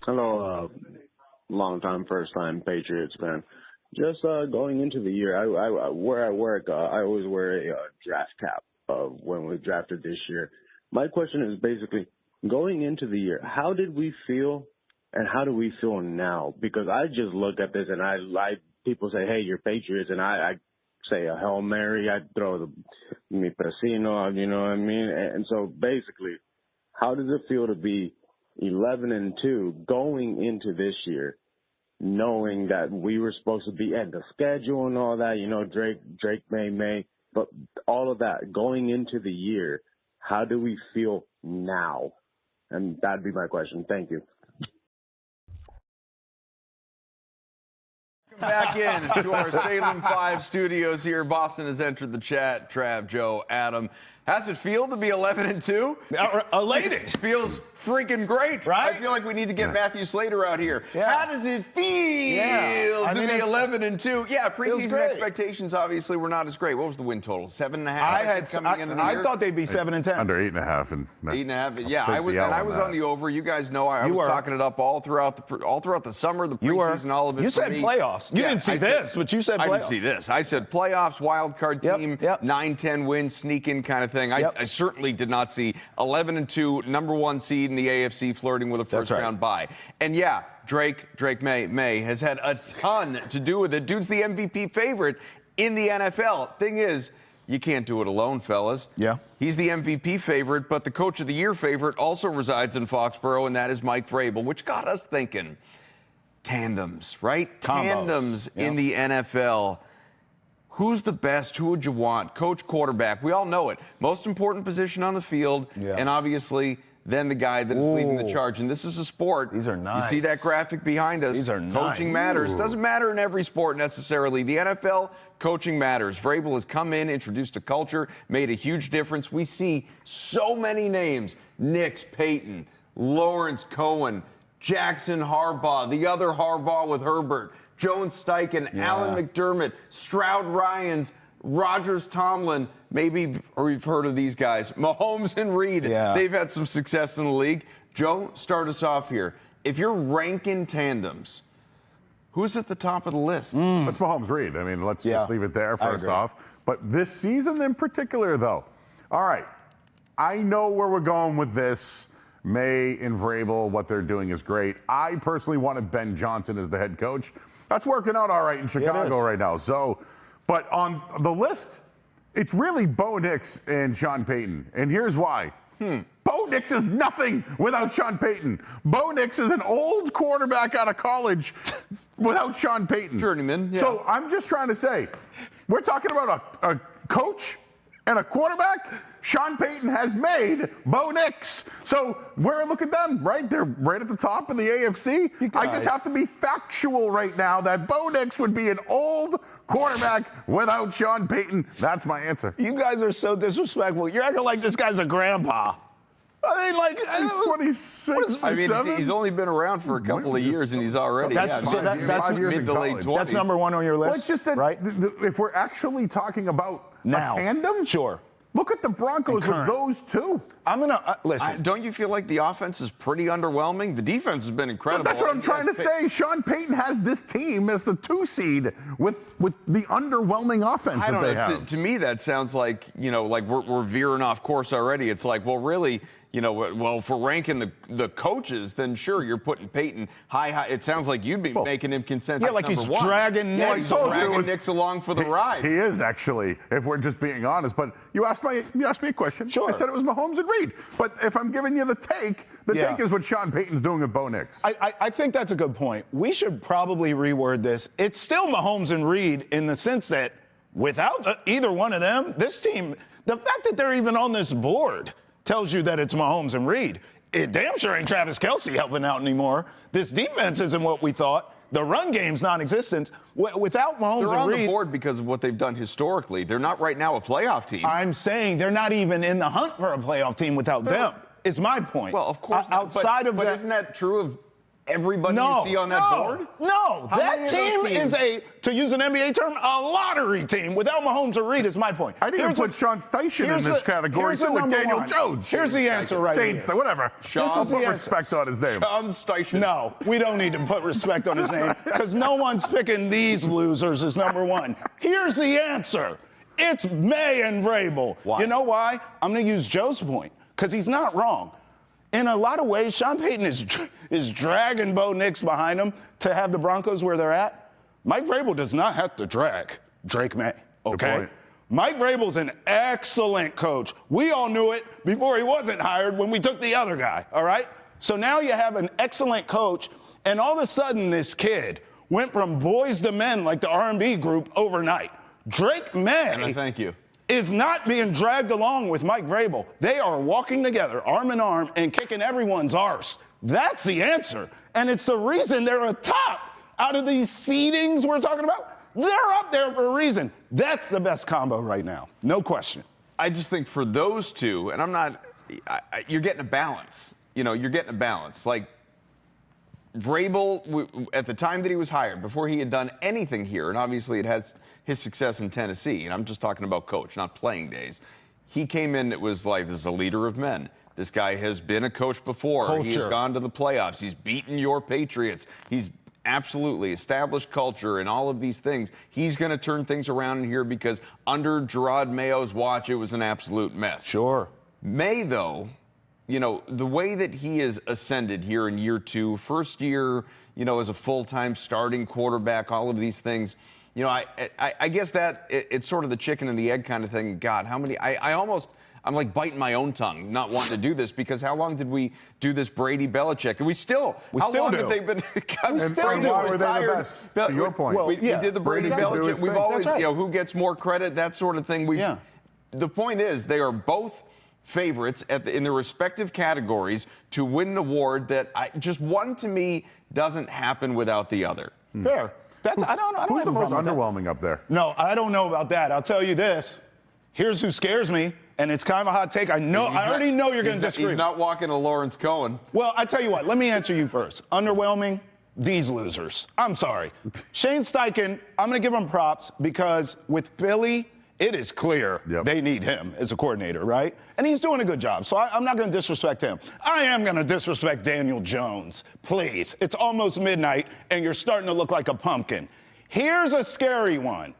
Hello, long time, first time Patriots fan. Just going into the year, I where I work, I always wear a draft cap when we drafted this year. My question is basically going into the year, how did we feel and how do we feel now? Because I just look at this and I like people say, hey, you're Patriots, and I say a Hail Mary, I throw the mi Presino, you know what I mean? And so basically, how does it feel to be 11-2 going into this year, knowing that we were supposed to be at the schedule and all that, you know, Drake may, but all of that going into the year, how do we feel now? And that'd be my question. Thank you. Back in to our Salem 5 studios here. Boston has entered the chat. Trav, Joe, Adam. How's it feel to be 11-2? Elated. Feels freaking great. Right? I feel like we need to get Matthew Slater out here. Yeah. How does it feel to be 11-2? Yeah, preseason expectations obviously were not as great. What was the win total? 7.5? I thought they'd be 7 and 10. Under 8.5 and 8.5. Yeah, I was on the over. You guys know I was talking it up all throughout the summer, the preseason, all of it. You said playoffs. You didn't see this, but you said playoffs. I didn't see this. I said playoffs, wild card team, 9-10 wins, sneak in kind of thing. I certainly did not see 11-2, number one seed in the AFC flirting with a first-round bye. And yeah, Drake May has had a ton to do with it. Dude's the MVP favorite in the NFL. Thing is, you can't do it alone, fellas. Yeah. He's the MVP favorite, but the Coach of the Year favorite also resides in Foxborough, and that is Mike Vrabel, which got us thinking. Tandems, right? Combos. Tandems in the NFL. Who's the best? Who would you want? Coach, quarterback. We all know it. Most important position on the field, and obviously then the guy that is leading the charge. And this is a sport. These are nice. You see that graphic behind us. These are nice. Coaching matters. Doesn't matter in every sport necessarily. The NFL, coaching matters. Vrabel has come in, introduced a culture, made a huge difference. We see so many names. Nix, Peyton, Lawrence Cohen, Jackson Harbaugh, the other Harbaugh with Herbert, Jones Steichen, Alan McDermott, Stroud Ryans, Rodgers Tomlin, maybe or you've heard of these guys, Mahomes and Reed. They've had some success in the league. Joe, start us off here. If you're ranking tandems, who's at the top of the list? That's Mahomes Reed. I mean, let's just leave it there first off. But this season in particular, though, all right, I know where we're going with this. May and Vrabel, what they're doing is great. I personally wanted Ben Johnson as the head coach. That's working out all right in Chicago right now. So, but on the list, it's really Bo Nix and Sean Payton. And here's why. Bo Nix is nothing without Sean Payton. Bo Nix is an old quarterback out of college without Sean Payton. Journeyman. Yeah. So I'm just trying to say, we're talking about a coach and a quarterback. Sean Payton has made Bo Nix. So look at them, right? They're right at the top of the AFC. I just have to be factual right now that Bo Nix would be an old quarterback without Sean Payton. That's my answer. You guys are so disrespectful. You're acting like this guy's a grandpa. I mean, like, he's 26. I mean, he's only been around for a couple of years, and he's already that's mid to late 20s. That's number one on your list. Well, it's just that if we're actually talking about a tandem, look at the Broncos with those two. I'm going to listen. Don't you feel like the offense is pretty underwhelming? The defense has been incredible. That's what I'm trying to say. Sean Payton has this team as the 2 seed with the underwhelming offense I don't know. They have. To me, that sounds like, like we're veering off course already. It's like, well, really, well, if we're ranking the coaches, then sure, you're putting Peyton high. It sounds like you'd be making him consensus like number he's one. dragging Nix. He's dragging Nix along for the ride. He is, actually, if we're just being honest. But you asked me a question. Sure. I said it was Mahomes and Reed. But if I'm giving you the take is what Sean Payton's doing with Bo Nix. I think that's a good point. We should probably reword this. It's still Mahomes and Reed in the sense that without either one of them, this team, the fact that they're even on this board tells you that it's Mahomes and Reed. It damn sure ain't Travis Kelce helping out anymore. This defense isn't what we thought. The run game's non-existent. Without Mahomes and Reed. They're on the board because of what they've done historically. They're not right now a playoff team. I'm saying they're not even in the hunt for a playoff team without them. Is my point. Well, of course. Outside of but that, isn't that true of everybody you see on that board? No, that team is to use an NBA term, a lottery team without Mahomes or Reed is my point. I didn't put Sean Steichen in this category. So with Daniel Jones. Here's the answer right here. Whatever. This is put the respect on his name. Sean Steichen. No, we don't need to put respect on his name because no one's picking these losers as number one. Here's the answer. It's May and Vrabel. Why? You know why? I'm going to use Joe's point because he's not wrong. In a lot of ways, Sean Payton is dragging Bo Nix behind him to have the Broncos where they're at. Mike Vrabel does not have to drag Drake May, okay? Mike Vrabel's an excellent coach. We all knew it before he wasn't hired when we took the other guy, all right? So now you have an excellent coach, and all of a sudden this kid went from boys to men like the R&B group overnight. Drake May thank you. is not being dragged along with Mike Vrabel. They are walking together, arm in arm, and kicking everyone's arse. That's the answer. And it's the reason they're atop out of these seedings we're talking about. They're up there for a reason. That's the best combo right now. No question. I just think for those two, and you're getting a balance. You're getting a balance. Like, Vrabel, at the time that he was hired, before he had done anything here, and obviously it has his success in Tennessee, and I'm just talking about coach, not playing days. He came in, it was like, this is a leader of men. This guy has been a coach before. Culture. He has gone to the playoffs. He's beaten your Patriots. He's absolutely established culture and all of these things. He's going to turn things around in here because under Gerard Mayo's watch, it was an absolute mess. Sure. May, though, the way that he has ascended here in year two, first year, as a full-time starting quarterback, all of these things, I guess that it's sort of the chicken and the egg kind of thing. God, how many? I'm like biting my own tongue, not wanting to do this because how long did we do this Brady Belichick? And we still long do. have they been? We still do. Why were they the best? To your point. Well, we did the Brady Belichick. We've always, right. who gets more credit, that sort of thing. The point is, they are both favorites in their respective categories to win an award that just one to me doesn't happen without the other. Fair. I don't Who's have the a most problem with that. underwhelming up there? No, I don't know about that. I'll tell you this. Here's who scares me, and it's kind of a hot take. I already know you're going to disagree. He's not walking to Lawrence Cohen. Well, I tell you what. Let me answer you first. Underwhelming, these losers. I'm sorry. Shane Steichen, I'm going to give him props because with Philly, it is clear they need him as a coordinator, right? And he's doing a good job, so I'm not going to disrespect him. I am going to disrespect Daniel Jones. Please. It's almost midnight, and you're starting to look like a pumpkin. Here's a scary one.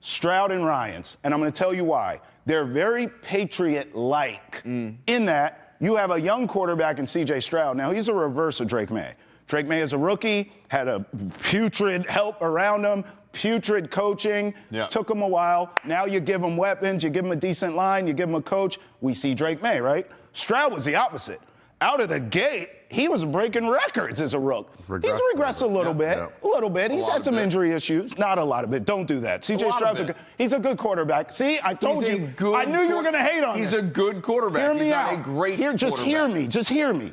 Stroud and Ryans, and I'm going to tell you why. They're very Patriot-like in that you have a young quarterback in C.J. Stroud. Now, he's a reverse of Drake May. Drake May is a rookie, had a putrid help around him, putrid coaching, took him a while. Now you give him weapons, you give him a decent line, you give him a coach. We see Drake May, right? Stroud was the opposite. Out of the gate, he was breaking records as a rook. He's regressed a little bit. A little bit. He's had some injury issues. Not a lot of it. Don't do that. C.J. Stroud's he's a good quarterback. See, I told you. I knew you were going to hate on this. He's a good quarterback. Hear me he's out. Not a great Just hear me. Just hear me.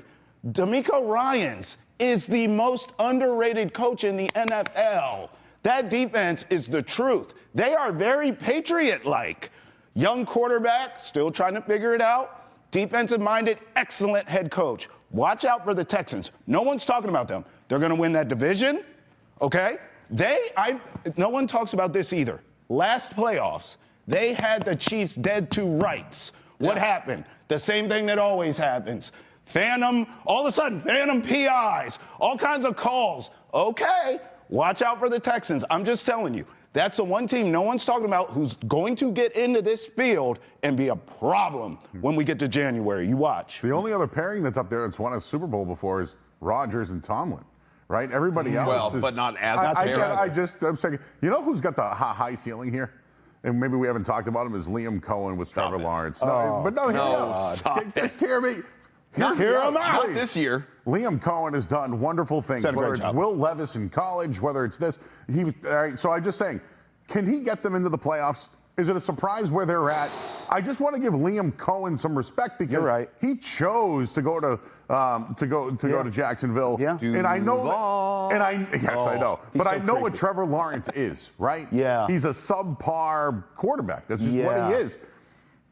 DeMeco Ryans is the most underrated coach in the NFL. That defense is the truth. They are very Patriot-like. Young quarterback, still trying to figure it out. Defensive-minded, excellent head coach. Watch out for the Texans. No one's talking about them. They're going to win that division, okay? No one talks about this either. Last playoffs, they had the Chiefs dead to rights. What happened? The same thing that always happens. All of a sudden, phantom PIs, all kinds of calls. Okay, watch out for the Texans. I'm just telling you. That's the one team no one's talking about who's going to get into this field and be a problem when we get to January. You watch. The only other pairing that's up there that's won a Super Bowl before is Rodgers and Tomlin, right? Everybody else but not as a pairing. I'm saying, you know who's got the high ceiling here? And maybe we haven't talked about him, is Liam Cohen with Trevor Lawrence. Just hear me. Hear him out. Not this year. Liam Cohen has done wonderful things, whether it's Will Levis in college, whether it's this. All right, so I'm just saying, can he get them into the playoffs? Is it a surprise where they're at? I just want to give Liam Cohen some respect because he chose to go to Jacksonville. Yeah. And I know I know. But I know what Trevor Lawrence is, right? Yeah. He's a subpar quarterback. That's just what he is.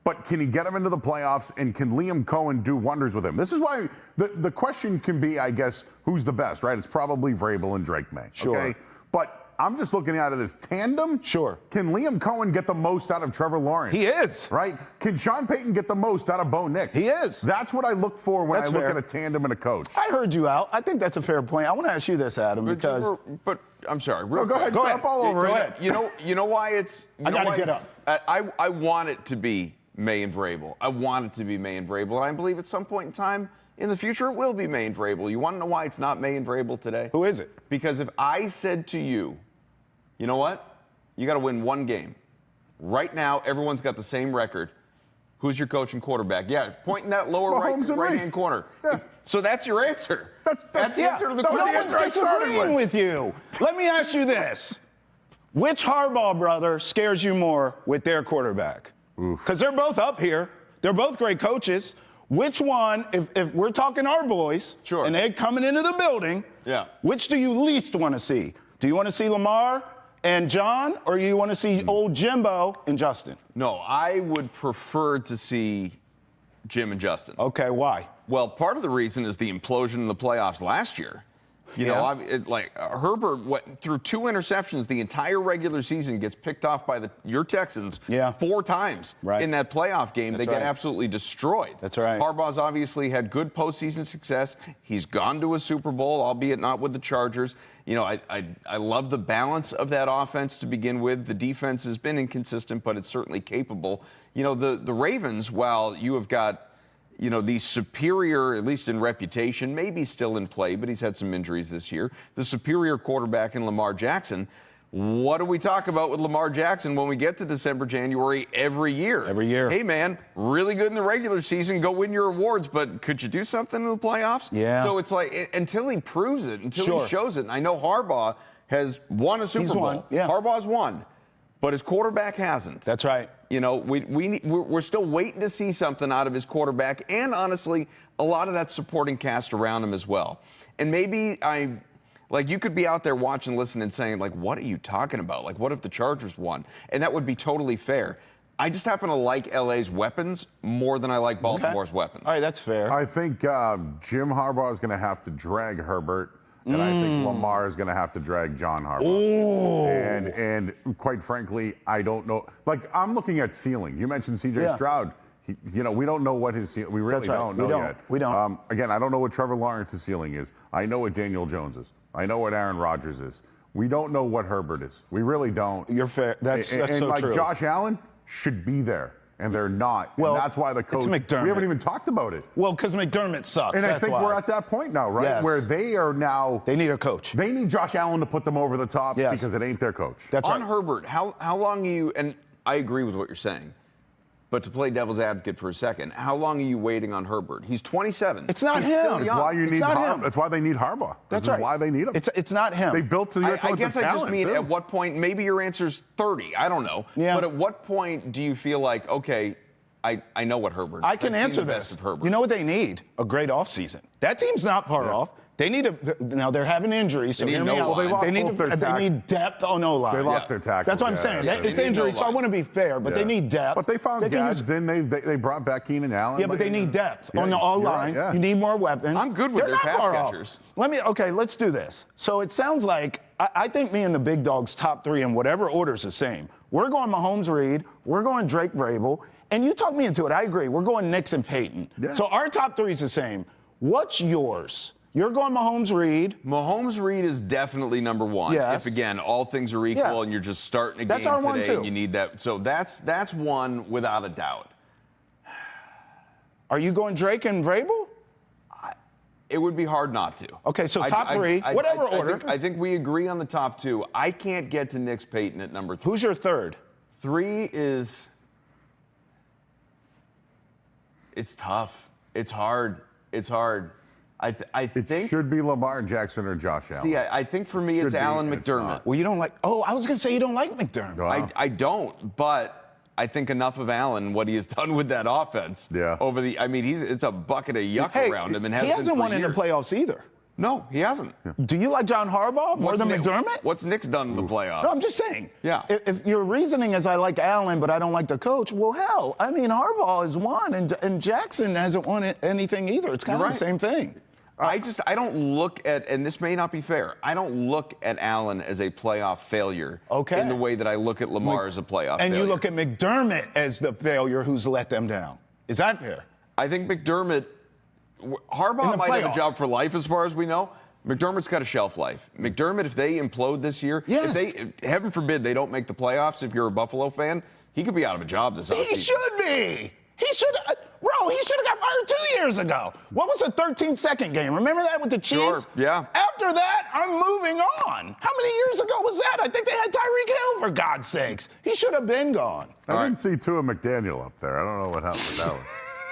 but can he get him into the playoffs, and can Liam Cohen do wonders with him? This is why the question can be, I guess, who's the best, right? It's probably Vrabel and Drake May. Sure. Okay? But I'm just looking at it as tandem. Sure. Can Liam Cohen get the most out of Trevor Lawrence? He is. Right? Can Sean Payton get the most out of Bo Nix? He is. That's what I look for when I look at a tandem and a coach. I heard you out. I think that's a fair point. I want to ask you this, Adam, because. But I'm sorry. Go ahead. Go ahead. All over Go it. ahead. You know why it's. I got to get up. I want it to be May and Vrabel. I want it to be May and Vrabel, and I believe at some point in time in the future it will be May and Vrabel. You want to know why it's not May and Vrabel today? Who is it? Because if I said to you, you know what? You got to win one game. Right now, everyone's got the same record. Who's your coach and quarterback? Yeah, point in that lower right-hand corner. Yeah. So that's your answer. That's the answer to the question. No one's disagreeing with you. Let me ask you this. Which Harbaugh brother scares you more with their quarterback? Because they're both up here. They're both great coaches. Which one, if we're talking our boys, sure, and they're coming into the building, which do you least want to see? Do you want to see Lamar and John, or do you want to see old Jimbo and Justin? No, I would prefer to see Jim and Justin. Okay, why? Well, part of the reason is the implosion in the playoffs last year. You know, Herbert went through 2 interceptions the entire regular season, gets picked off by your Texans 4 times in that playoff game. They get absolutely destroyed. That's right. Harbaugh's obviously had good postseason success. He's gone to a Super Bowl, albeit not with the Chargers. You know, I love the balance of that offense to begin with. The defense has been inconsistent, but it's certainly capable. You know, the Ravens, while you have got, you know, the superior, at least in reputation, maybe still in play, but he's had some injuries this year, the superior quarterback in Lamar Jackson. What do we talk about with Lamar Jackson when we get to December, January every year? Every year. Hey, man, really good in the regular season. Go win your awards, but could you do something in the playoffs? Yeah. So it's like, until he proves it, until he shows it. And I know Harbaugh has won a Super Bowl. Won. Yeah. Harbaugh's won, but his quarterback hasn't. That's right. You know, we're still waiting to see something out of his quarterback, and honestly, a lot of that supporting cast around him as well. And maybe you could be out there watching, listening, and saying, like, what are you talking about? Like, what if the Chargers won? And that would be totally fair. I just happen to like LA's weapons more than I like Baltimore's weapons. All right, that's fair. I think Jim Harbaugh is going to have to drag Herbert. And I think Lamar is going to have to drag John Harbaugh. Ooh. And quite frankly, I don't know. Like, I'm looking at ceiling. You mentioned C.J. Stroud. You know, we don't know what his ceiling. We really don't know yet. We don't. Again, I don't know what Trevor Lawrence's ceiling is. I know what Daniel Jones is. I know what Aaron Rodgers is. We don't know what Herbert is. We really don't. You're fair. That's so true. Josh Allen should be there. And they're not. Well, and that's why the coach. It's McDermott. We haven't even talked about it. Well, because McDermott sucks. And that's I think why. we're at that point now, right? Yes. Where they are now. They need a coach. They need Josh Allen to put them over the top because it ain't their coach. That's On right. Herbert, how long are you, and I agree with what you're saying, but to play devil's advocate for a second, how long are you waiting on Herbert? He's 27. It's not He's him. still That's young. why you It's need not him. That's why they need Harbaugh. That's This is why they need him. It's not him. They built to I guess I just mean at what point, maybe your answer's 30. I don't know. Yeah. But at what point do you feel like, okay, I know what Herbert is. I can I've seen answer the best this. of Herbert. You know what they need? A great offseason. That team's not far off. They need now they're having injuries, so They hear need me no out. line. They need depth on O-line. They lost their tackle. That's what I'm saying. They It's need injuries, no so I line. want to be fair, but they need depth. But they found guys, didn't they? They brought back Keenan Allen. Yeah, but they need depth on the O-line. Right, You need more weapons. I'm good with They're their not pass far off. catchers. Let's do this. So it sounds like I think me and the big dogs top 3 in whatever order is the same. We're going Mahomes Reed. We're going Drake Vrabel. And you talked me into it. I agree. We're going Nix and Peyton. Yeah. So our top 3 is the same. What's yours? You're going Mahomes Reed. Mahomes Reed is definitely number 1. Yes. If again all things are equal and you're just starting a That's game our one, today, too. you need that. So that's one without a doubt. Are you going Drake and Vrabel? It would be hard not to. Okay, so top 3, whatever order. I think we agree on the top 2. I can't get to Nix Peyton at number 3. Who's your third? 3 is. It's tough. It's hard. It's hard. I think It should be Lamar Jackson or Josh Allen. See, I think for me it's Should be, Alan it's McDermott. not. Well, you don't like. Oh, I was going to say you don't like McDermott. Wow. I don't, but I think enough of Allen, what he has done with that offense. Yeah. Over the, I mean, it's a bucket of yuck Hey, around him, and he hasn't been for won in the years. playoffs either. No, he hasn't. Do you like John Harbaugh more than McDermott? What's Nick's done in the playoffs? No, I'm just saying. Yeah. If your reasoning is I like Allen, but I don't like the coach, well, hell, I mean, Harbaugh has won, and Jackson hasn't won anything either. It's kind of the same thing. I don't look at, and this may not be fair, I don't look at Allen as a playoff failure in the way that I look at Lamar as a playoff failure. And you look at McDermott as the failure who's let them down. Is that fair? I think Harbaugh might have a job for life as far as we know. McDermott's got a shelf life. McDermott, if they implode this year, if heaven forbid they don't make the playoffs, if you're a Buffalo fan, he could be out of a job this offseason. He should be. He should have got fired 2 years ago. What was the 13-second game? Remember that with the Chiefs? Sure, yeah. After that, I'm moving on. How many years ago was that? I think they had Tyreek Hill, for God's sakes. He should have been gone. I didn't see Tua McDaniel up there. I don't know what happened with that one.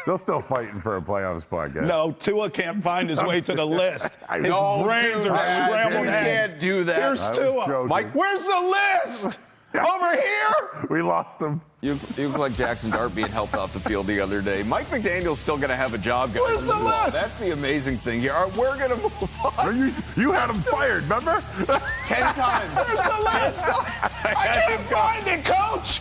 They're still fighting for a playoff spot, guys. No, Tua can't find his way to the list. His brains are scrambled eggs. Can't do that. Here's Tua. Mike, where's the list? Over here? We lost him. You look like Jackson Dart being helped off the field the other day. Mike McDaniel's still going to have a job, guys. Where's the list? That's the amazing thing here. All right, we're going to move on. You had him fired, remember? 10 times. Where's the list? I can't find it, Coach.